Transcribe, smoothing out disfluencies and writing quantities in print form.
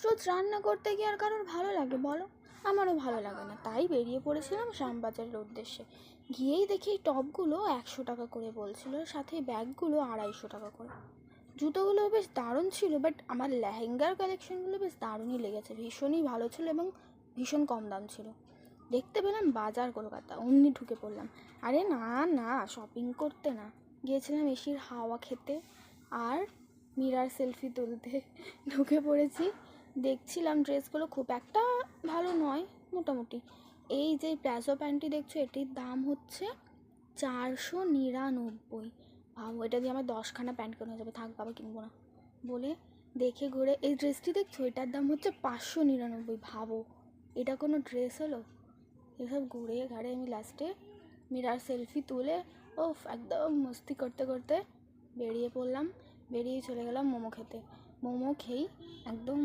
রোজ রান্না করতে গিয়ে আর কারোর ভালো লাগে বলো? আমারও ভালো লাগে না, তাই বেরিয়ে পড়েছিলাম শ্যামবাজারের উদ্দেশ্যে। গিয়েই দেখি এই টপগুলো 100 টাকা করে বলছিল, সাথে ব্যাগগুলো 250 টাকা করে। জুতোগুলো বেশ দারুণ ছিল, বাট আমার লেহেঙ্গার কালেকশনগুলো বেশ দারুণই লেগেছে, ভীষণই ভালো ছিল এবং ভীষণ কম দাম ছিল। দেখতে পেলাম বাজার কলকাতা, অমনি ঢুকে পড়লাম। আরে না না, শপিং করতে না, গিয়েছিলাম এসির হাওয়া খেতে আর মিরার সেলফি তুলতে। ঢুকে পড়েছি, দেখছিলাম ড্রেসগুলো খুব একটা ভালো নয়, মোটামুটি। এই যে প্লাজো প্যান্টটি দেখছো, এটির দাম হচ্ছে 499। ভাবো, এটা দিয়ে আমার 10খানা প্যান্ট কেনা যাবে। থাক বাবা, কিনবো না বলে দেখে ঘুরে। এই ড্রেসটি দেখছো, এটার দাম হচ্ছে 599। ভাবো, এটা কোনো ড্রেস হলো? এসব ঘুরে ঘাড়ে আমি লাস্টে মিরার সেলফি তুলে একদম মস্তি করতে করতে বেরিয়ে পড়লাম। বেরিয়ে চলে গেলাম মোমো খেতে। মোমো খেয়েই একদম